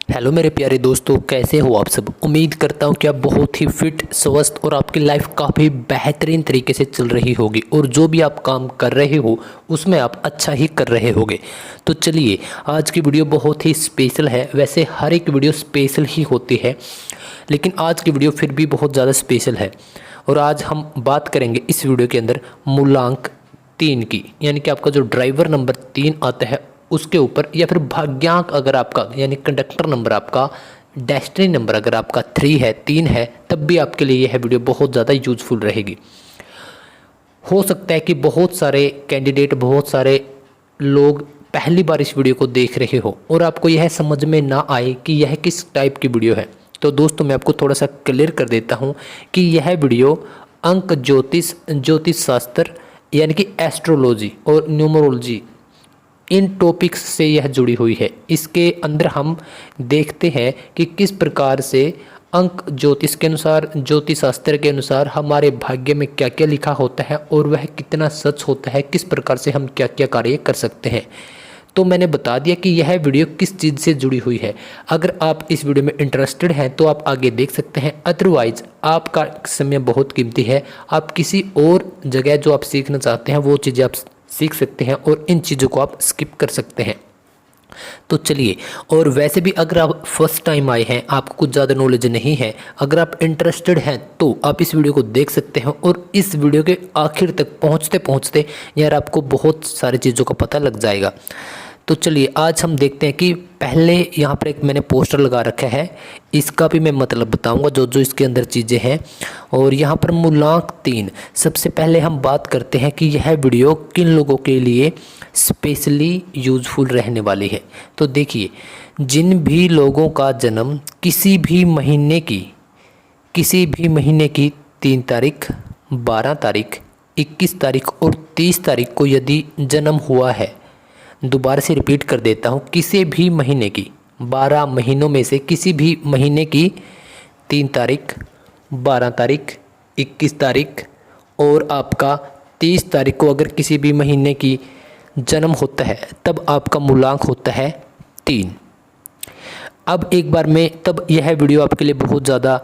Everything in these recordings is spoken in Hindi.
हेलो मेरे प्यारे दोस्तों, कैसे हो आप सब। उम्मीद करता हूँ कि आप बहुत ही फिट, स्वस्थ और आपकी लाइफ काफ़ी बेहतरीन तरीके से चल रही होगी और जो भी आप काम कर रहे हो उसमें आप अच्छा ही कर रहे होगे। तो चलिए, आज की वीडियो बहुत ही स्पेशल है। वैसे हर एक वीडियो स्पेशल ही होती है, लेकिन आज की वीडियो फिर भी बहुत ज़्यादा स्पेशल है। और आज हम बात करेंगे इस वीडियो के अंदर मूलांक 3 की, यानी कि आपका जो ड्राइवर नंबर 3 आता है उसके ऊपर, या फिर भाग्यांक अगर आपका यानी कंडक्टर नंबर आपका, डेस्टिनी नंबर अगर आपका 3 है, 3 है, तब भी आपके लिए यह वीडियो बहुत ज़्यादा यूजफुल रहेगी। हो सकता है कि बहुत सारे कैंडिडेट, बहुत सारे लोग पहली बार इस वीडियो को देख रहे हो और आपको यह समझ में ना आए कि यह किस टाइप की वीडियो है। तो दोस्तों, मैं आपको थोड़ा सा क्लियर कर देता हूँ कि यह वीडियो अंक ज्योतिष शास्त्र यानी कि एस्ट्रोलॉजी और न्यूमरोलॉजी, इन टॉपिक्स से यह जुड़ी हुई है। इसके अंदर हम देखते हैं कि किस प्रकार से अंक ज्योतिष के अनुसार, ज्योतिष शास्त्र के अनुसार हमारे भाग्य में क्या क्या लिखा होता है और वह कितना सच होता है, किस प्रकार से हम क्या क्या कार्य कर सकते हैं। तो मैंने बता दिया कि यह वीडियो किस चीज़ से जुड़ी हुई है। अगर आप इस वीडियो में इंटरेस्टेड हैं तो आप आगे देख सकते हैं, अदरवाइज आपका समय बहुत कीमती है। आप किसी और जगह जो आप सीखना चाहते हैं वो चीज़ें आप सीख सकते हैं और इन चीज़ों को आप स्किप कर सकते हैं। तो चलिए, और वैसे भी अगर आप फर्स्ट टाइम आए हैं, आपको कुछ ज़्यादा नॉलेज नहीं है, अगर आप इंटरेस्टेड हैं तो आप इस वीडियो को देख सकते हैं और इस वीडियो के आखिर तक पहुंचते पहुंचते यार आपको बहुत सारी चीज़ों का पता लग जाएगा। तो चलिए, आज हम देखते हैं कि पहले यहाँ पर एक मैंने पोस्टर लगा रखा है, इसका भी मैं मतलब बताऊंगा जो जो इसके अंदर चीज़ें हैं। और यहाँ पर मूलांक 3, सबसे पहले हम बात करते हैं कि यह वीडियो किन लोगों के लिए स्पेशली यूज़फुल रहने वाली है। तो देखिए, जिन भी लोगों का जन्म किसी भी महीने की 3 तारीख, 12 तारीख, 21 तारीख और 30 तारीख को यदि जन्म हुआ है, दोबारा से रिपीट कर देता हूँ, किसी भी महीने की 12 महीनों में से किसी भी महीने की 3 तारीख, 12 तारीख, 21 तारीख और आपका 30 तारीख को अगर किसी भी महीने की जन्म होता है, तब आपका मूलांक होता है 3। अब एक बार में तब यह वीडियो आपके लिए बहुत ज़्यादा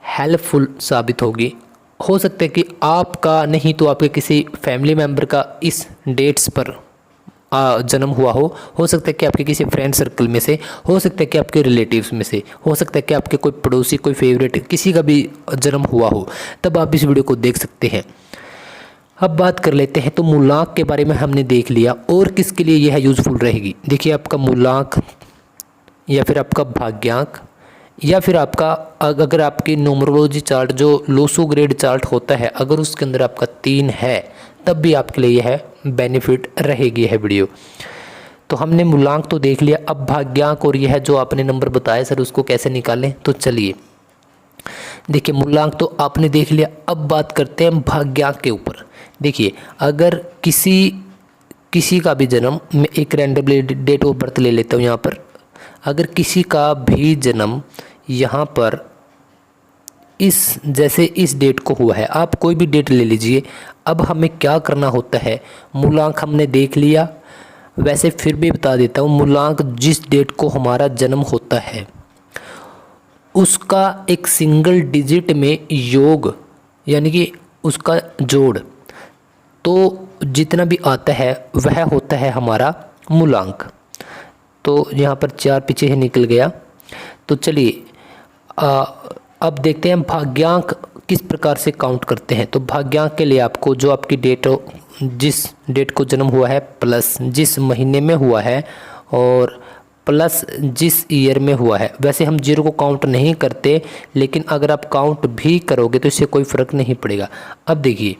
हेल्पफुल साबित होगी। हो सकता है कि आपका नहीं तो आपके किसी फैमिली मेम्बर का इस डेट्स पर जन्म हुआ हो सकता है कि आपके किसी फ्रेंड सर्कल में से, हो सकता है कि आपके रिलेटिव्स में से, हो सकता है कि आपके कोई पड़ोसी, कोई फेवरेट, किसी का भी जन्म हुआ हो, तब आप इस वीडियो को देख सकते हैं। अब बात कर लेते हैं, तो मूलांक के बारे में हमने देख लिया और किसके लिए यह यूज़फुल रहेगी। देखिए, आपका मूलांक या फिर आपका भाग्यांक या फिर आपका, अगर आपकी न्यूमरोलॉजी चार्ट जो लोसो ग्रेड चार्ट होता है, अगर उसके अंदर आपका 3 है, तब भी आपके लिए यह बेनिफिट रहेगी यह वीडियो। तो हमने मूलांक तो देख लिया, अब भाग्यांक और यह जो आपने नंबर बताया सर उसको कैसे निकालें। तो चलिए, देखिए, मूलांक तो आपने देख लिया, अब बात करते हैं भाग्यांक के ऊपर। देखिए, अगर किसी का भी जन्म, मैं एक रैंडमली डेट ऑफ बर्थ ले लेता हूँ यहाँ पर, अगर किसी का भी जन्म यहाँ पर जैसे इस डेट को हुआ है, आप कोई भी डेट ले लीजिए। अब हमें क्या करना होता है, मूलांक हमने देख लिया, वैसे फिर भी बता देता हूँ, मूलांक जिस डेट को हमारा जन्म होता है उसका एक सिंगल डिजिट में योग, यानी कि उसका जोड़, तो जितना भी आता है वह होता है हमारा मूलांक। तो यहाँ पर 4 पीछे ही निकल गया। तो चलिए, अब देखते हैं भाग्यांक किस प्रकार से काउंट करते हैं। तो भाग्यांक के लिए आपको जो आपकी डेट हो, जिस डेट को जन्म हुआ है, प्लस जिस महीने में हुआ है और प्लस जिस ईयर में हुआ है। वैसे हम 0 को काउंट नहीं करते, लेकिन अगर आप काउंट भी करोगे तो इससे कोई फ़र्क नहीं पड़ेगा। अब देखिए,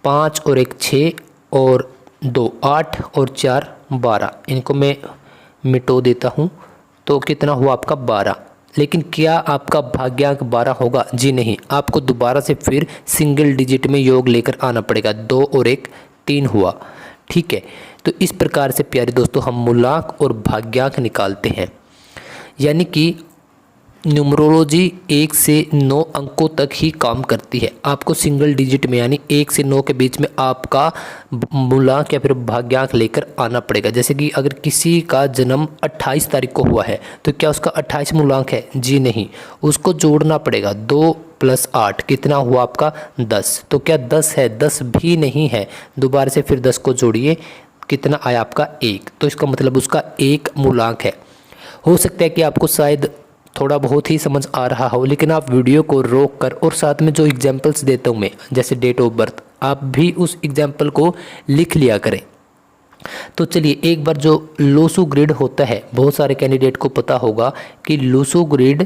5 और 1 6 और 2 8 और 4 12, इनको मैं मिटो देता हूँ। तो कितना हुआ आपका 12। लेकिन क्या आपका भाग्यांक 12 होगा? जी नहीं, आपको दोबारा से फिर सिंगल डिजिट में योग लेकर आना पड़ेगा। 2 और 1 3 हुआ, ठीक है। तो इस प्रकार से प्यारे दोस्तों हम मूलांक और भाग्यांक निकालते हैं। यानी कि न्यूमरोलॉजी 1 से 9 अंकों तक ही काम करती है। आपको सिंगल डिजिट में यानी 1 से 9 के बीच में आपका मूलांक या फिर भाग्यांक लेकर आना पड़ेगा। जैसे कि अगर किसी का जन्म 28 तारीख को हुआ है तो क्या उसका 28 मूलांक है? जी नहीं, उसको जोड़ना पड़ेगा। 2 + 8 कितना हुआ आपका? 10। तो क्या 10 है? 10 भी नहीं है। दोबारा से फिर 10 को जोड़िए, कितना आया आपका? 1। तो इसका मतलब उसका 1 मूलांक है। हो सकता है कि आपको शायद थोड़ा बहुत ही समझ आ रहा हो, लेकिन आप वीडियो को रोक कर और साथ में जो एग्जाम्पल्स देता हूँ मैं, जैसे डेट ऑफ बर्थ, आप भी उस एग्जाम्पल को लिख लिया करें। तो चलिए एक बार जो लोसू ग्रिड होता है, बहुत सारे कैंडिडेट को पता होगा कि लोसू ग्रिड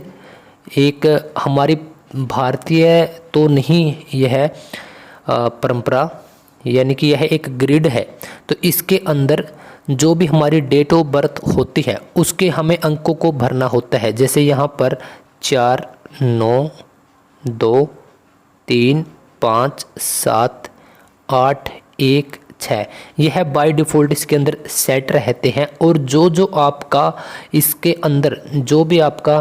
एक हमारी भारतीय तो नहीं, यह परंपरा यानी कि यह एक ग्रिड है। तो इसके अंदर जो भी हमारी डेट ऑफ बर्थ होती है उसके हमें अंकों को भरना होता है। जैसे यहाँ पर 4, 9, 2, 3, 5, 7, 8, 1, 6 यह बाय डिफ़ॉल्ट इसके अंदर सेट रहते हैं। और जो आपका इसके अंदर जो भी आपका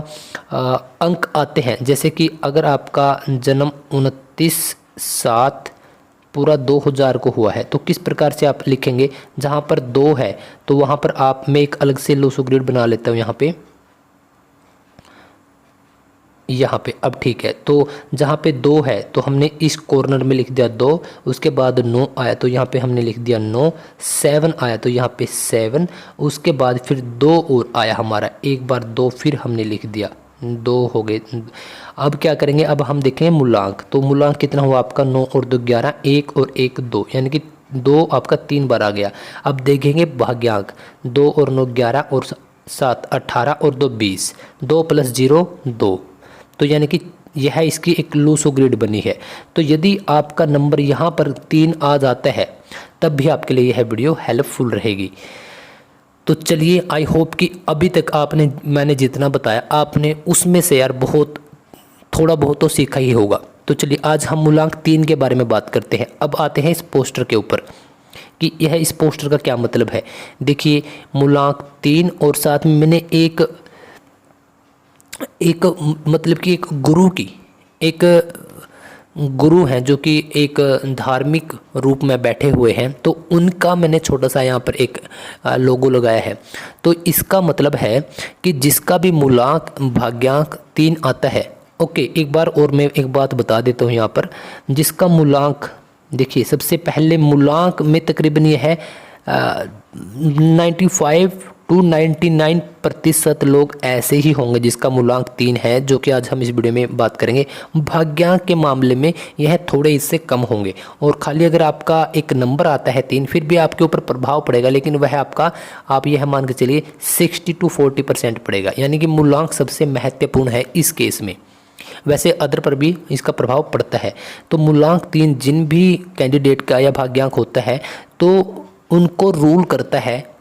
अंक आते हैं, जैसे कि अगर आपका जन्म 29/7 पूरा 2000 को हुआ है तो किस प्रकार से आप लिखेंगे? जहाँ पर 2 है तो वहाँ पर आप, मैं एक अलग से लोसू ग्रिड बना लेता हूँ यहाँ पे अब ठीक है। तो जहाँ पे 2 है तो हमने इस कॉर्नर में लिख दिया 2, उसके बाद 9 आया तो यहाँ पे हमने लिख दिया 9, 7 आया तो यहाँ पे 7, उसके बाद फिर 2 और आया हमारा, एक बार 2 फिर हमने लिख दिया, 2 हो गए। अब क्या करेंगे? अब हम देखेंगे मूलांक। तो मूलांक कितना हुआ आपका? 9 और 2 11, 1 और 1 2, यानी कि 2 आपका 3 बार आ गया। अब देखेंगे भाग्यांक, 2 और 9 11 और 7 18 और 2 20, 2 + 0 2। तो यानी कि यह इसकी एक लूसो ग्रिड बनी है। तो यदि आपका नंबर यहाँ पर 3 आ जाता है तब भी आपके लिए यह वीडियो हेल्पफुल रहेगी। तो चलिए, आई होप कि अभी तक आपने, मैंने जितना बताया आपने उसमें से यार बहुत थोड़ा बहुत तो सीखा ही होगा। तो चलिए आज हम मूलांक 3 के बारे में बात करते हैं। अब आते हैं इस पोस्टर के ऊपर कि यह इस पोस्टर का क्या मतलब है। देखिए मूलांक 3 और साथ में मैंने एक मतलब कि एक गुरु की, एक गुरु हैं जो कि एक धार्मिक रूप में बैठे हुए हैं, तो उनका मैंने छोटा सा यहाँ पर एक लोगो लगाया है। तो इसका मतलब है कि जिसका भी मूलांक भाग्यांक 3 आता है, ओके, एक बार और मैं एक बात बता देता हूँ यहाँ पर, जिसका मूलांक, देखिए सबसे पहले मूलांक में तकरीबन ये है 95 to 99% लोग ऐसे ही होंगे जिसका मूलांक 3 है, जो कि आज हम इस वीडियो में बात करेंगे। भाग्यांक के मामले में यह थोड़े इससे कम होंगे, और खाली अगर आपका एक नंबर आता है 3 फिर भी आपके ऊपर प्रभाव पड़ेगा, लेकिन वह आपका, आप यह मान के चलिए 60 to 40% पड़ेगा। यानी कि मूलांक सबसे महत्वपूर्ण है इस केस में। वैसे अदर पर भी इसका प्रभाव पड़ता है। तो मूलांक 3 जिन भी कैंडिडेट का या भाग्यांक होता है तो उनको रूल करता है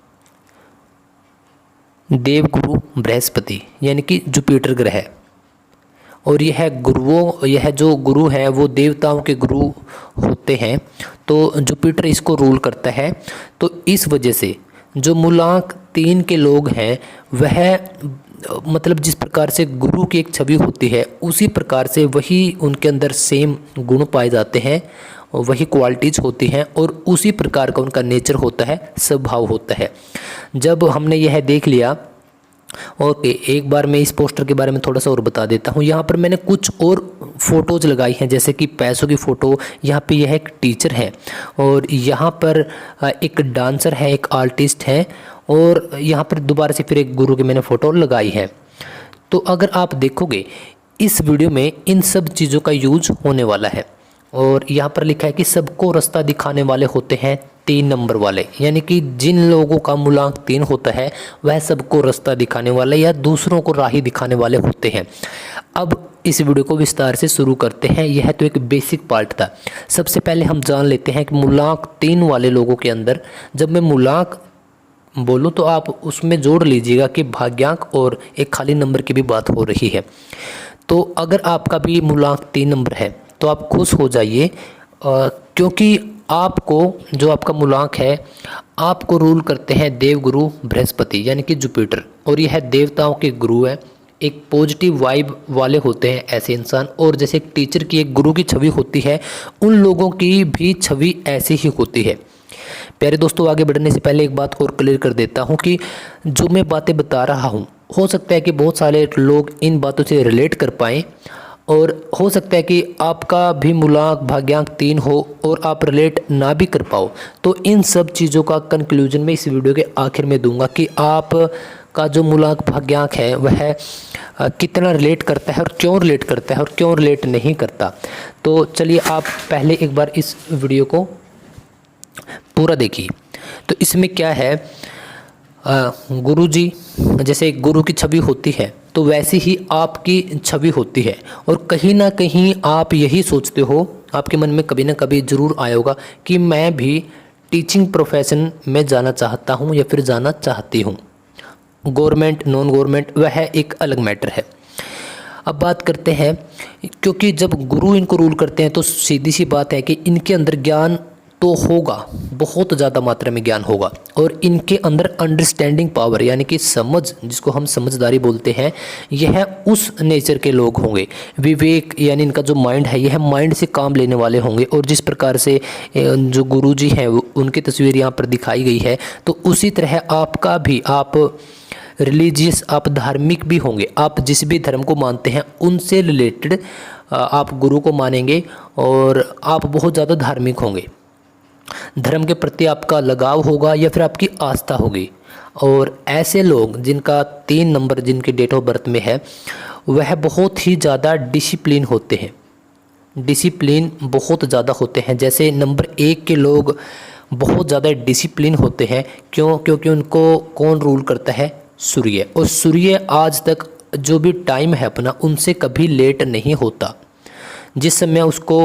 देवगुरु बृहस्पति, यानी कि जुपिटर ग्रह। और यह जो गुरु है वो देवताओं के गुरु होते हैं, तो जुपिटर इसको रूल करता है। तो इस वजह से जो मूलांक 3 के लोग हैं वह, मतलब जिस प्रकार से गुरु की एक छवि होती है उसी प्रकार से वही उनके अंदर सेम गुण पाए जाते हैं, वही क्वालिटीज़ होती हैं, और उसी प्रकार का उनका नेचर होता है, स्वभाव होता है। जब हमने यह देख लिया, ओके, एक बार मैं इस पोस्टर के बारे में थोड़ा सा और बता देता हूँ। यहाँ पर मैंने कुछ और फोटोज़ लगाई हैं, जैसे कि पैसों की फ़ोटो, यहाँ पे यह एक टीचर है, और यहाँ पर एक डांसर है, एक आर्टिस्ट है, और यहाँ पर दोबारा से फिर एक गुरु की मैंने फ़ोटो लगाई है। तो अगर आप देखोगे इस वीडियो में इन सब चीज़ों का यूज होने वाला है। और यहाँ पर लिखा है कि सबको रास्ता दिखाने वाले होते हैं 3 नंबर वाले, यानी कि जिन लोगों का मूलांक 3 होता है वह सबको रास्ता दिखाने वाले या दूसरों को राही दिखाने वाले होते हैं। अब इस वीडियो को विस्तार से शुरू करते हैं। यह तो एक बेसिक पार्ट था। सबसे पहले हम जान लेते हैं कि मूलांक 3 वाले लोगों के अंदर, जब मैं मूलांक बोलूँ तो आप उसमें जोड़ लीजिएगा कि भाग्यांक और एक खाली नंबर की भी बात हो रही है। तो अगर आपका भी मूलांक 3 नंबर है तो आप खुश हो जाइए, क्योंकि आपको जो आपका मूलांक है आपको रूल करते हैं देवगुरु बृहस्पति, यानी कि जुपिटर, और यह देवताओं के गुरु है। एक पॉजिटिव वाइब वाले होते हैं ऐसे इंसान, और जैसे एक टीचर की एक गुरु की छवि होती है, उन लोगों की भी छवि ऐसी ही होती है। प्यारे दोस्तों, आगे बढ़ने से पहले एक बात और क्लियर कर देता हूँ कि जो मैं बातें बता रहा हूँ, हो सकता है कि बहुत सारे लोग इन बातों से रिलेट कर पाएँ, और हो सकता है कि आपका भी मूलांक भाग्यांक 3 हो और आप रिलेट ना भी कर पाओ। तो इन सब चीज़ों का कंक्लूजन मैं इस वीडियो के आखिर में दूंगा कि आप का जो मूलांक भाग्यांक है वह कितना रिलेट करता है और क्यों रिलेट करता है और क्यों रिलेट नहीं करता। तो चलिए आप पहले एक बार इस वीडियो को पूरा देखिए। तो इसमें क्या है, गुरु जी, जैसे गुरु की छवि होती है तो वैसी ही आपकी छवि होती है, और कहीं ना कहीं आप यही सोचते हो, आपके मन में कभी ना कभी ज़रूर आया होगा कि मैं भी टीचिंग प्रोफेशन में जाना चाहता हूँ या फिर जाना चाहती हूँ। गवर्नमेंट नॉन गवर्नमेंट वह एक अलग मैटर है। अब बात करते हैं, क्योंकि जब गुरु इनको रूल करते हैं तो सीधी सी बात है कि इनके अंदर ज्ञान तो होगा, बहुत ज़्यादा मात्रा में ज्ञान होगा, और इनके अंदर अंडरस्टैंडिंग पावर यानी कि समझ, जिसको हम समझदारी बोलते हैं, यह उस नेचर के लोग होंगे। विवेक यानी इनका जो माइंड है, यह माइंड से काम लेने वाले होंगे। और जिस प्रकार से जो गुरु जी हैं उनकी तस्वीर यहाँ पर दिखाई गई है, तो उसी तरह आपका भी, आप रिलीजियस, आप धार्मिक भी होंगे। आप जिस भी धर्म को मानते हैं उनसे रिलेटेड आप गुरु को मानेंगे, और आप बहुत ज़्यादा धार्मिक होंगे। धर्म के प्रति आपका लगाव होगा या फिर आपकी आस्था होगी। और ऐसे लोग जिनका 3 नंबर जिनके डेट ऑफ बर्थ में है, वह बहुत ही ज़्यादा डिसिप्लिन होते हैं, डिसिप्लिन बहुत ज़्यादा होते हैं। जैसे नंबर 1 के लोग बहुत ज़्यादा डिसिप्लिन होते हैं। क्यों? क्योंकि उनको कौन रूल करता है? सूर्य। और सूर्य आज तक जो भी टाइम है अपना, उनसे कभी लेट नहीं होता। जिस समय उसको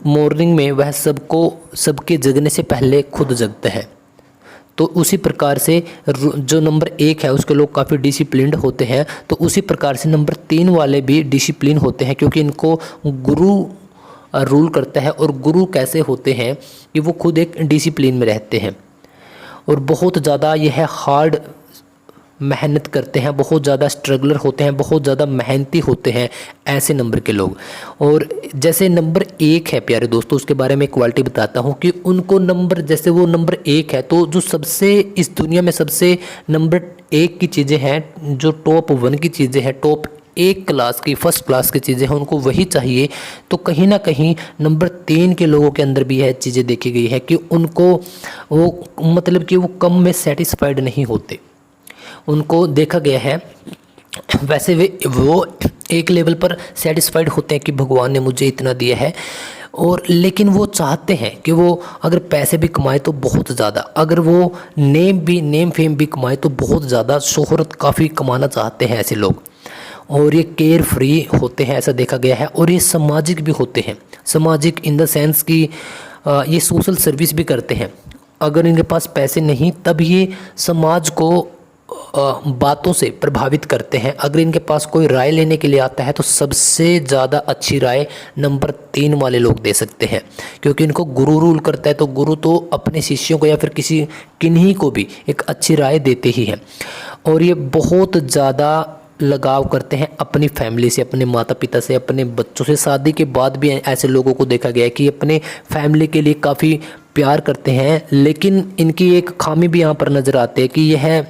मॉर्निंग में, वह सबके जगने से पहले खुद जगता है। तो उसी प्रकार से जो नंबर 1 है उसके लोग काफ़ी डिसिप्लिन्ड होते हैं। तो उसी प्रकार से नंबर 3 वाले भी डिसिप्लिन होते हैं, क्योंकि इनको गुरु रूल करता है। और गुरु कैसे होते हैं कि वो खुद एक डिसिप्लिन में रहते हैं, और बहुत ज़्यादा यह हार्ड मेहनत करते हैं, बहुत ज़्यादा स्ट्रगलर होते हैं, बहुत ज़्यादा मेहनती होते हैं ऐसे नंबर के लोग। और जैसे नंबर 1 है प्यारे दोस्तों, उसके बारे में क्वालिटी बताता हूँ कि उनको नंबर, जैसे वो नंबर 1 है, तो जो सबसे इस दुनिया में सबसे नंबर 1 की चीज़ें हैं, जो टॉप 1 की चीज़ें हैं, टॉप 1 क्लास की, फर्स्ट क्लास की चीज़ें हैं, उनको वही चाहिए। तो कहीं ना कहीं नंबर 3 के लोगों के अंदर भी यह चीज़ें देखी गई है कि उनको वो, मतलब कि वो कम में सेटिस्फाइड नहीं होते। उनको देखा गया है, वैसे वो एक लेवल पर सेटिस्फाइड होते हैं कि भगवान ने मुझे इतना दिया है, और लेकिन वो चाहते हैं कि वो अगर पैसे भी कमाए तो बहुत ज़्यादा, अगर वो नेम फेम भी कमाए तो बहुत ज़्यादा, शोहरत काफ़ी कमाना चाहते हैं ऐसे लोग। और ये केयर फ्री होते हैं, ऐसा देखा गया है। और ये सामाजिक भी होते हैं, सामाजिक इन द सेंस कि ये सोशल सर्विस भी करते हैं। अगर इनके पास पैसे नहीं, तब ये समाज को बातों से प्रभावित करते हैं। अगर इनके पास कोई राय लेने के लिए आता है तो सबसे ज़्यादा अच्छी राय नंबर 3 वाले लोग दे सकते हैं, क्योंकि इनको गुरु रूल करता है। तो गुरु तो अपने शिष्यों को या फिर किन्हीं को भी एक अच्छी राय देते ही हैं। और ये बहुत ज़्यादा लगाव करते हैं अपनी फैमिली से, अपने माता पिता से, अपने बच्चों से। शादी के बाद भी ऐसे लोगों को देखा गया है कि अपने फैमिली के लिए काफ़ी प्यार करते हैं। लेकिन इनकी एक खामी भी यहाँ पर नज़र आती है कि यह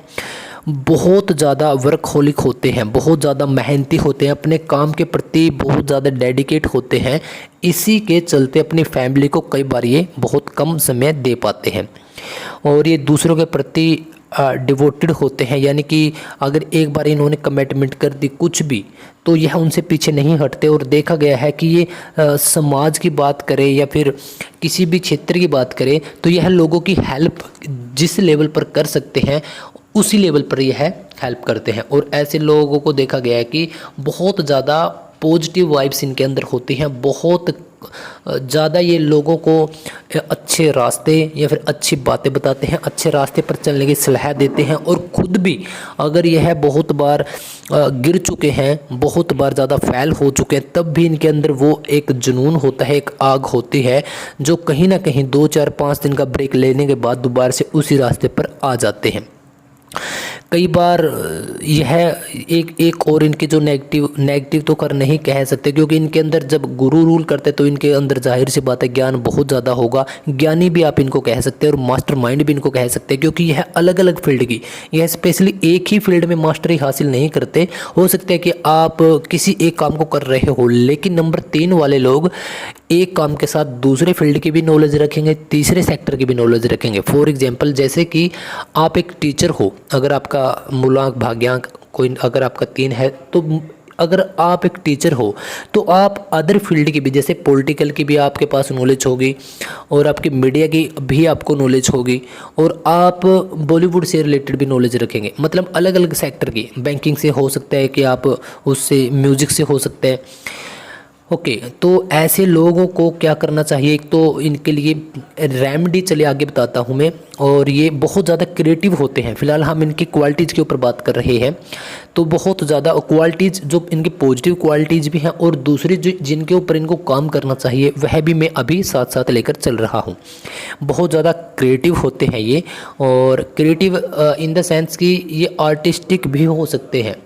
बहुत ज़्यादा वर्कहोलिक होते हैं, बहुत ज़्यादा मेहनती होते हैं, अपने काम के प्रति बहुत ज़्यादा डेडिकेट होते हैं। इसी के चलते अपनी फैमिली को कई बार ये बहुत कम समय दे पाते हैं। और ये दूसरों के प्रति डिवोटेड होते हैं, यानी कि अगर एक बार इन्होंने कमिटमेंट कर दी कुछ भी, तो यह उनसे पीछे नहीं हटते। और देखा गया है कि ये समाज की बात करें या फिर किसी भी क्षेत्र की बात करें, तो यह लोगों की हेल्प जिस लेवल पर कर सकते हैं उसी लेवल पर यह हेल्प करते हैं। और ऐसे लोगों को देखा गया है कि बहुत ज़्यादा पॉजिटिव वाइब्स इनके अंदर होती हैं, बहुत ज़्यादा ये लोगों को अच्छे रास्ते या फिर अच्छी बातें बताते हैं, अच्छे रास्ते पर चलने की सलाह देते हैं। और ख़ुद भी अगर यह बहुत बार गिर चुके हैं, बहुत बार ज़्यादा फेल हो चुके हैं, तब भी इनके अंदर वो एक जुनून होता है, एक आग होती है, जो कहीं ना कहीं 2 4 5 दिन का ब्रेक लेने के बाद दोबारा से उसी रास्ते पर आ जाते हैं। कई बार यह एक और इनके जो नेगेटिव तो कर नहीं कह सकते, क्योंकि इनके अंदर जब गुरु रूल करते तो इनके अंदर जाहिर सी बात है ज्ञान बहुत ज़्यादा होगा। ज्ञानी भी आप इनको कह सकते हैं और मास्टर माइंड भी इनको कह सकते हैं, क्योंकि यह अलग अलग फील्ड की, यह स्पेशली एक ही फील्ड में मास्टरी हासिल नहीं करते। हो सकता है कि आप किसी एक काम को कर रहे हो, लेकिन नंबर 3 वाले लोग एक काम के साथ दूसरे फील्ड की भी नॉलेज रखेंगे, तीसरे सेक्टर की भी नॉलेज रखेंगे। फॉर एग्जांपल, जैसे कि आप एक टीचर हो, अगर आपका मूलांक भाग्यांक कोई अगर आपका 3 है, तो अगर आप एक टीचर हो तो आप अदर फील्ड की भी, जैसे पॉलिटिकल की भी आपके पास नॉलेज होगी और आपकी मीडिया की भी आपको नॉलेज होगी, और आप बॉलीवुड से रिलेटेड भी नॉलेज रखेंगे। मतलब अलग अलग सेक्टर की, बैंकिंग से हो सकता है कि आप उससे, म्यूजिक से हो सकता है। ओके, तो ऐसे लोगों को क्या करना चाहिए? एक तो इनके लिए रेमेडी चले आगे बताता हूँ मैं, और ये बहुत ज़्यादा क्रिएटिव होते हैं। फिलहाल हम इनकी क्वालिटीज़ के ऊपर बात कर रहे हैं, तो बहुत ज़्यादा क्वालिटीज़ जो इनकी पॉजिटिव क्वालिटीज़ भी हैं, और दूसरी जो जिनके ऊपर इनको काम करना चाहिए वह भी मैं अभी साथ साथ लेकर चल रहा हूँ। बहुत ज़्यादा क्रिएटिव होते हैं ये, और क्रिएटिव इन द सेंस कि ये आर्टिस्टिक भी हो सकते हैं।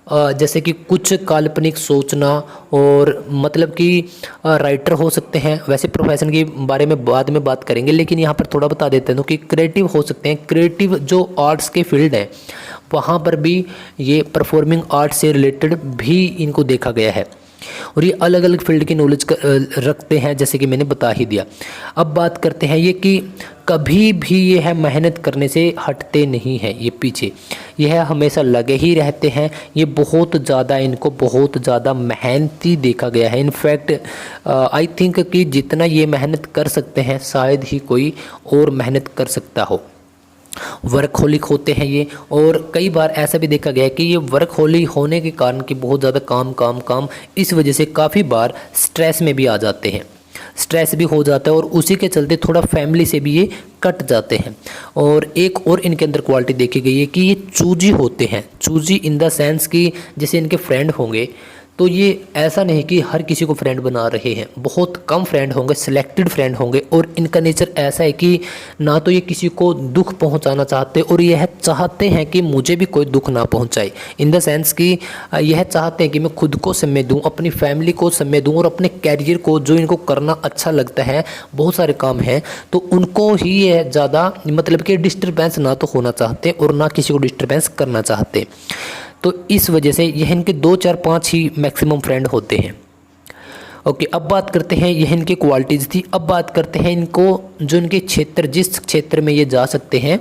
जैसे कि कुछ काल्पनिक सोचना, और मतलब कि राइटर हो सकते हैं। वैसे प्रोफेशन के बारे में बाद में बात करेंगे, लेकिन यहाँ पर थोड़ा बता देते हैं कि क्रिएटिव हो सकते हैं। क्रिएटिव जो आर्ट्स के फील्ड हैं वहाँ पर भी ये परफॉर्मिंग आर्ट से रिलेटेड भी इनको देखा गया है, और ये अलग अलग फील्ड की नॉलेज रखते हैं, जैसे कि मैंने बता ही दिया। अब बात करते हैं ये कि कभी भी ये है मेहनत करने से हटते नहीं हैं ये पीछे, यह हमेशा लगे ही रहते हैं। ये बहुत ज़्यादा, इनको बहुत ज़्यादा मेहनती देखा गया है। इनफैक्ट आई थिंक कि जितना ये मेहनत कर सकते हैं शायद ही कोई और मेहनत कर सकता हो। वर्कहोलिक होते हैं ये, और कई बार ऐसा भी देखा गया है कि ये वर्कहोलिक होने के कारण कि बहुत ज़्यादा काम काम काम, इस वजह से काफ़ी बार स्ट्रेस में भी आ जाते हैं, स्ट्रेस भी हो जाता है, और उसी के चलते थोड़ा फैमिली से भी ये कट जाते हैं। और एक और इनके अंदर क्वालिटी देखी गई है कि ये चूजी होते हैं। चूजी इन द सेंस कि जैसे इनके फ्रेंड होंगे, तो ये ऐसा नहीं कि हर किसी को फ्रेंड बना रहे हैं, बहुत कम फ्रेंड होंगे, सिलेक्टेड फ्रेंड होंगे। और इनका नेचर ऐसा है कि ना तो ये किसी को दुख पहुंचाना चाहते, और यह चाहते हैं कि मुझे भी कोई दुख ना पहुंचाए। इन द सेंस कि यह चाहते हैं कि मैं खुद को समय दूं, अपनी फैमिली को समय दूं, और अपने कैरियर को, जो इनको करना अच्छा लगता है, बहुत सारे काम हैं तो उनको ही यह ज़्यादा, मतलब कि डिस्टर्बेंस ना तो होना चाहते और ना किसी को डिस्टर्बेंस करना चाहते। तो इस वजह से यह इनके 2 4 5 ही मैक्सिमम फ्रेंड होते हैं। ओके, अब बात करते हैं, यह इनकी क्वालिटीज़ थी। अब बात करते हैं इनको, जो इनके क्षेत्र, जिस क्षेत्र में ये जा सकते हैं,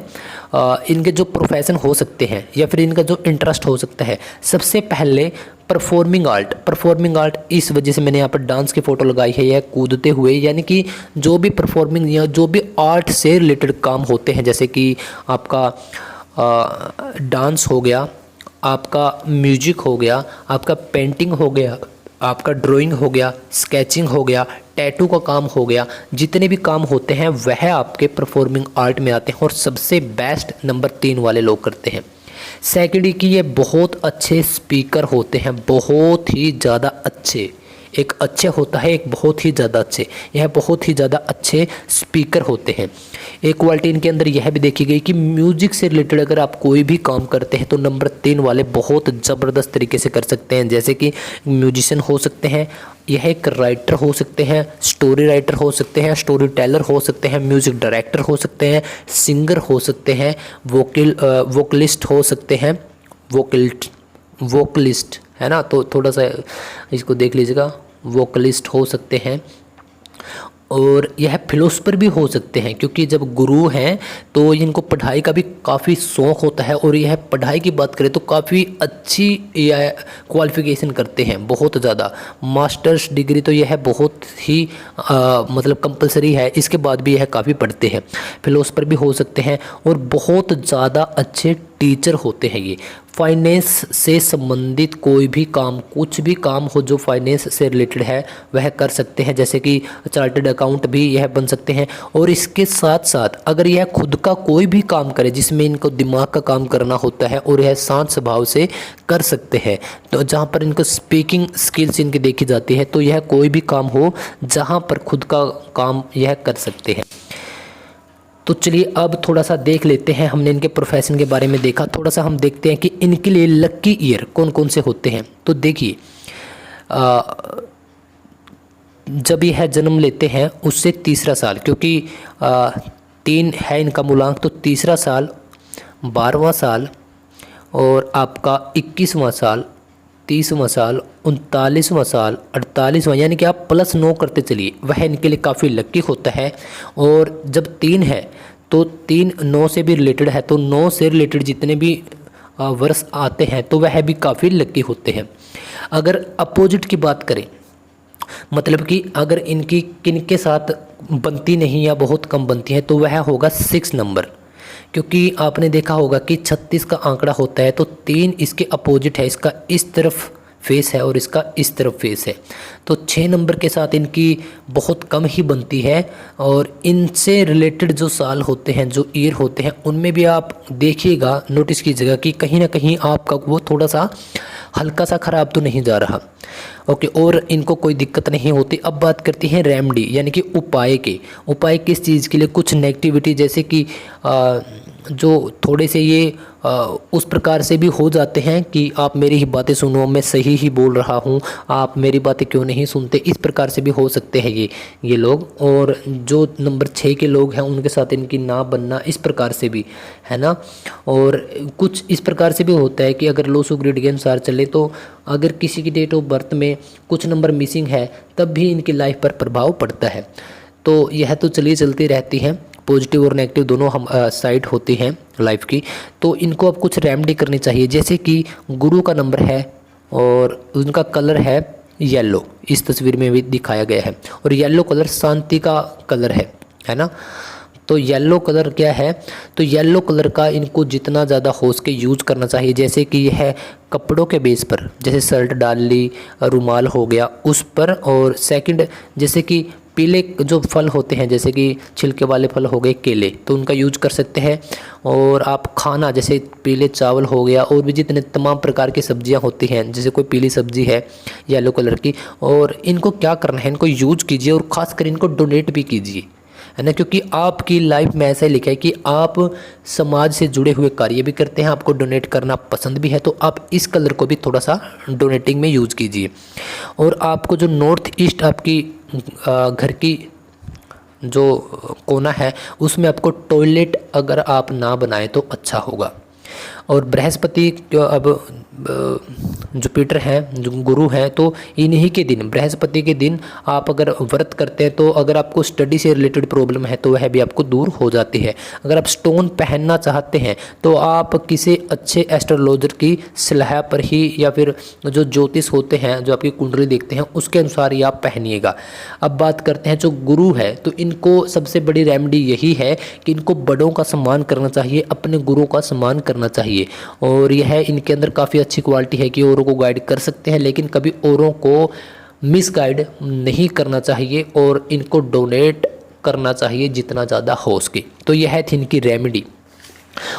इनके जो प्रोफेशन हो सकते हैं या फिर इनका जो इंटरेस्ट हो सकता है। सबसे पहले परफॉर्मिंग आर्ट। परफॉर्मिंग आर्ट इस वजह से मैंने यहाँ पर डांस की फ़ोटो लगाई है, यह कूदते हुए, यानी कि जो भी परफॉर्मिंग या जो भी आर्ट से रिलेटेड काम होते हैं, जैसे कि आपका डांस हो गया, आपका म्यूजिक हो गया, आपका पेंटिंग हो गया, आपका ड्राइंग हो गया, स्केचिंग हो गया, टैटू का काम हो गया, जितने भी काम होते हैं वह आपके परफॉर्मिंग आर्ट में आते हैं, और सबसे बेस्ट नंबर 3 वाले लोग करते हैं। सेकेंड कि ये बहुत अच्छे स्पीकर होते हैं, बहुत ही ज़्यादा अच्छे। एक अच्छे होता है, एक बहुत ही ज़्यादा अच्छे, यह बहुत ही ज़्यादा अच्छे स्पीकर होते हैं। एक क्वालिटी इनके अंदर यह भी देखी गई कि म्यूजिक से रिलेटेड अगर आप कोई भी काम करते हैं तो नंबर 3 वाले बहुत ज़बरदस्त तरीके से कर सकते हैं। जैसे कि म्यूजिशियन हो सकते हैं, यह एक राइटर हो सकते हैं, स्टोरी राइटर हो सकते हैं, स्टोरी टेलर हो सकते हैं, म्यूज़िक डायरेक्टर हो सकते हैं, सिंगर हो सकते हैं, वोकलिस्ट हो सकते हैं, वोकलिस्ट है ना, तो थोड़ा सा इसको देख लीजिएगा, वोकलिस्ट हो सकते हैं। और यह फिलोसफर भी हो सकते हैं, क्योंकि जब गुरु हैं तो इनको पढ़ाई का भी काफ़ी शौक़ होता है, और यह पढ़ाई की बात करें तो काफ़ी अच्छी यह क्वालिफिकेशन करते हैं, बहुत ज़्यादा। मास्टर्स डिग्री तो यह बहुत ही मतलब कंपलसरी है, इसके बाद भी यह काफ़ी पढ़ते हैं। फिलोसफर भी हो सकते हैं, और बहुत ज़्यादा अच्छे टीचर होते हैं ये। फाइनेंस से संबंधित कोई भी काम, कुछ भी काम हो जो फाइनेंस से रिलेटेड है वह कर सकते हैं, जैसे कि चार्टर्ड अकाउंट भी यह बन सकते हैं। और इसके साथ साथ अगर यह खुद का कोई भी काम करे जिसमें इनको दिमाग का काम करना होता है और यह शांत स्वभाव से कर सकते हैं, तो जहाँ पर इनको स्पीकिंग स्किल्स इनकी देखी जाती है, तो यह कोई भी काम हो जहाँ पर खुद का काम यह कर सकते हैं। तो चलिए अब थोड़ा सा देख लेते हैं, हमने इनके प्रोफेशन के बारे में देखा, थोड़ा सा हम देखते हैं कि इनके लिए लक्की ईयर कौन कौन से होते हैं। तो देखिए जब यह जन्म लेते हैं उससे तीसरा साल, क्योंकि 3 है इनका मूलांक, तो तीसरा साल, 12वां साल और आपका 21वां साल, 30वां साल, 39वां साल, 48वां, यानी कि आप +9 करते चलिए, वह इनके लिए काफ़ी लक्की होता है। और जब 3 है तो 3 9 से भी रिलेटेड है, तो 9 से रिलेटेड जितने भी वर्ष आते हैं तो वह भी काफ़ी लक्की होते हैं। अगर अपोजिट की बात करें, मतलब कि अगर इनकी किन के साथ बनती नहीं या बहुत कम बनती है, तो वह होगा 6 नंबर, क्योंकि आपने देखा होगा कि 36 का आंकड़ा होता है तो 3 इसके अपोजिट है, इसका इस तरफ फेस है और इसका इस तरफ फेस है, तो 6 नंबर के साथ इनकी बहुत कम ही बनती है। और इनसे रिलेटेड जो साल होते हैं, जो ईयर होते हैं, उनमें भी आप देखिएगा, नोटिस कीजिएगा कि कहीं ना कहीं आपका वो थोड़ा सा हल्का सा ख़राब तो नहीं जा रहा। ओके, और इनको कोई दिक्कत नहीं होती। अब बात करते हैं रेमेडी यानी कि उपाय के। उपाय किस चीज़ के लिए? कुछ नेगेटिविटी जैसे कि जो थोड़े से ये उस प्रकार से भी हो जाते हैं कि आप मेरी ही बातें सुनो, मैं सही ही बोल रहा हूँ, आप मेरी बातें क्यों नहीं सुनते, इस प्रकार से भी हो सकते हैं ये लोग। और जो नंबर 6 के लोग हैं उनके साथ इनकी ना बनना, इस प्रकार से भी है ना। और कुछ इस प्रकार से भी होता है कि अगर लोसो ग्रिड के अनुसार चले तो अगर किसी की डेट ऑफ बर्थ में कुछ नंबर मिसिंग है तब भी इनकी लाइफ पर प्रभाव पड़ता है। तो यह तो चलिए चलती रहती हैं, पॉजिटिव और नेगेटिव दोनों हम साइड होती हैं लाइफ की। तो इनको अब कुछ रेमेडी करनी चाहिए, जैसे कि गुरु का नंबर है और उनका कलर है येलो, इस तस्वीर में भी दिखाया गया है, और येलो कलर शांति का कलर है ना। तो येलो कलर क्या है? तो येलो कलर का इनको जितना ज़्यादा हो सके यूज करना चाहिए, जैसे कि यह कपड़ों के बेस पर, जैसे शर्ट डाल ली, रुमाल हो गया उस पर। और सेकंड, जैसे कि पीले जो फल होते हैं, जैसे कि छिलके वाले फल हो गए केले, तो उनका यूज कर सकते हैं। और आप खाना, जैसे पीले चावल हो गया, और भी जितने तमाम प्रकार की सब्जियां होती हैं, जैसे कोई पीली सब्जी है येलो कलर की, और इनको क्या करना है, इनको यूज कीजिए और ख़ासकर इनको डोनेट भी कीजिए, है ना। क्योंकि आपकी लाइफ में ऐसा लिखा है कि आप समाज से जुड़े हुए कार्य भी करते हैं, आपको डोनेट करना पसंद भी है, तो आप इस कलर को भी थोड़ा सा डोनेटिंग में यूज़ कीजिए। और आपको जो नॉर्थ ईस्ट आपकी घर की जो कोना है उसमें आपको टॉयलेट अगर आप ना बनाएं तो अच्छा होगा। और बृहस्पति जो अब जुपिटर हैं, जो गुरु हैं, तो इन्हीं के दिन, बृहस्पति के दिन आप अगर व्रत करते हैं तो अगर आपको स्टडी से रिलेटेड प्रॉब्लम है तो वह भी आपको दूर हो जाती है। अगर आप स्टोन पहनना चाहते हैं तो आप किसी अच्छे एस्ट्रोलॉजर की सलाह पर ही, या फिर जो ज्योतिष होते हैं जो आपकी कुंडली देखते हैं उसके अनुसार ही आप पहनिएगा। अब बात करते हैं जो गुरु है, तो इनको सबसे बड़ी रेमेडी यही है कि इनको बड़ों का सम्मान करना चाहिए, अपने गुरु का सम्मान करना चाहिए। और यह इनके अंदर काफ़ी अच्छी क्वालिटी है कि औरों को गाइड कर सकते हैं, लेकिन कभी औरों को मिस गाइड नहीं करना चाहिए और इनको डोनेट करना चाहिए जितना ज़्यादा हो सके। तो यह थी इनकी रेमेडी।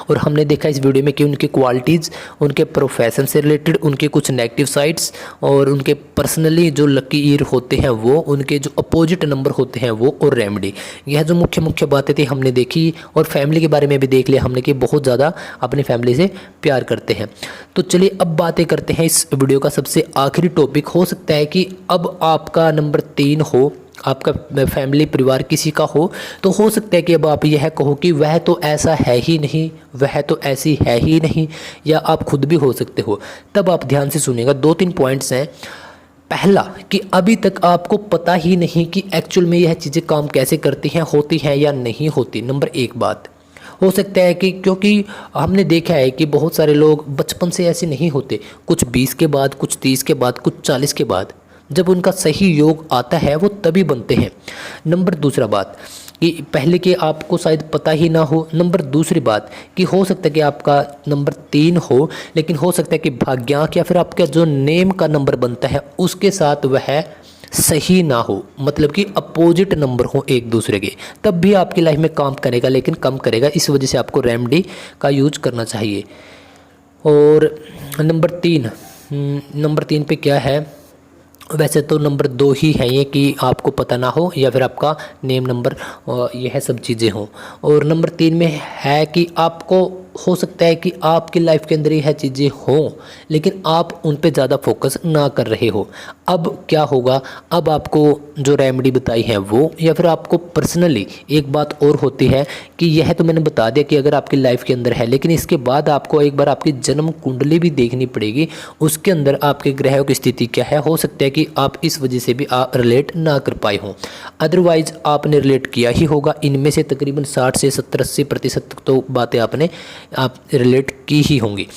और हमने देखा इस वीडियो में कि उनकी क्वालिटीज़, उनके प्रोफेशन से रिलेटेड, उनके कुछ नेगेटिव साइड्स, और उनके पर्सनली जो लकी ईयर होते हैं वो, उनके जो अपोजिट नंबर होते हैं वो, और रेमेडी। यह जो मुख्य मुख्य बातें थी हमने देखी। और फैमिली के बारे में भी देख लिया हमने कि बहुत ज़्यादा अपनी फैमिली से प्यार करते हैं। तो चलिए अब बातें करते हैं इस वीडियो का सबसे आखिरी टॉपिक। हो सकता है कि अब आपका नंबर 3 हो, आपका फैमिली परिवार किसी का हो हो सकता है कि अब आप यह कहो कि वह तो ऐसा है ही नहीं, वह तो ऐसी है ही नहीं, या आप खुद भी हो सकते हो। तब आप ध्यान से सुनिएगा, 2-3 पॉइंट्स हैं। पहला, कि अभी तक आपको पता ही नहीं कि एक्चुअल में यह चीज़ें काम कैसे करती हैं, होती हैं या नहीं होती। नंबर 1 बात हो सकता है कि क्योंकि हमने देखा है कि बहुत सारे लोग बचपन से ऐसे नहीं होते, कुछ 20 के बाद, कुछ 30 के बाद, कुछ 40 के बाद, जब उनका सही योग आता है वो तभी बनते हैं। नंबर दूसरा बात कि पहले के आपको शायद पता ही ना हो। नंबर दूसरी बात कि हो सकता है कि आपका नंबर 3 हो, लेकिन हो सकता है कि भाग्यांक या फिर आपका जो नेम का नंबर बनता है उसके साथ वह सही ना हो, मतलब कि अपोजिट नंबर हो एक दूसरे के, तब भी आपकी लाइफ में काम करेगा, लेकिन कम करेगा। इस वजह से आपको रेमेडी का यूज करना चाहिए। और नंबर 3 पे क्या है, वैसे तो नंबर 2 ही है ये कि आपको पता ना हो या फिर आपका नेम नंबर यह सब चीज़ें हों। और नंबर 3 में है कि आपको हो सकता है कि आपकी लाइफ के अंदर यह चीज़ें हों लेकिन आप उन पे ज़्यादा फोकस ना कर रहे हो। अब क्या होगा, अब आपको जो रेमेडी बताई है वो, या फिर आपको पर्सनली एक बात और होती है कि यह तो मैंने बता दिया कि अगर आपकी लाइफ के अंदर है, लेकिन इसके बाद आपको एक बार आपकी जन्म कुंडली भी देखनी पड़ेगी। उसके अंदर आपके ग्रहों की स्थिति क्या है, हो सकता है कि आप इस वजह से भी रिलेट ना कर पाए हों। अदरवाइज आपने रिलेट किया ही होगा। इनमें से तकरीबन 60 से 70-80% तक तो बातें आप रिलेट की ही होंगी।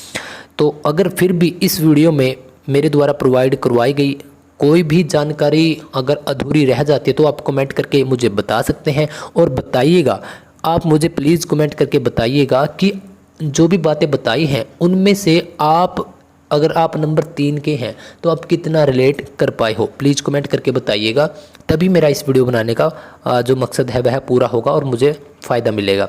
तो अगर फिर भी इस वीडियो में मेरे द्वारा प्रोवाइड करवाई गई कोई भी जानकारी अगर अधूरी रह जाती है तो आप कमेंट करके मुझे बता सकते हैं। और बताइएगा, आप मुझे प्लीज़ कमेंट करके बताइएगा कि जो भी बातें बताई हैं उनमें से आप, अगर आप नंबर 3 के हैं तो आप कितना रिलेट कर पाए हो। प्लीज़ कमेंट करके बताइएगा, तभी मेरा इस वीडियो बनाने का जो मकसद है वह पूरा होगा और मुझे फ़ायदा मिलेगा,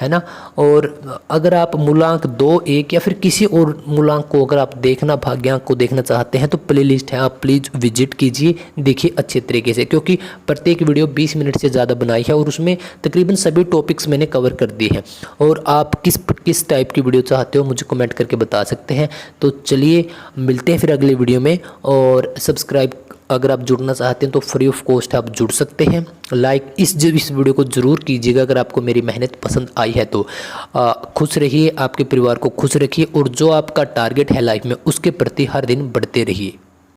है ना। और अगर आप मूलांक 2, 1 या फिर किसी और मूलांक को अगर आप देखना, भाग्यांक को देखना चाहते हैं तो प्लेलिस्ट है, आप प्लीज़ विजिट कीजिए, देखिए अच्छे तरीके से, क्योंकि प्रत्येक वीडियो 20 मिनट से ज़्यादा बनाई है और उसमें तकरीबन सभी टॉपिक्स मैंने कवर कर दिए हैं। और आप किस टाइप की वीडियो चाहते हो मुझे कमेंट करके बता सकते हैं। तो चलिए मिलते हैं फिर अगले वीडियो में। और सब्सक्राइब अगर आप जुड़ना चाहते हैं तो फ्री ऑफ कॉस्ट आप जुड़ सकते हैं। लाइक इस वीडियो को ज़रूर कीजिएगा अगर आपको मेरी मेहनत पसंद आई है तो। खुश रहिए, आपके परिवार को खुश रखिए और जो आपका टारगेट है लाइफ में उसके प्रति हर दिन बढ़ते रहिए।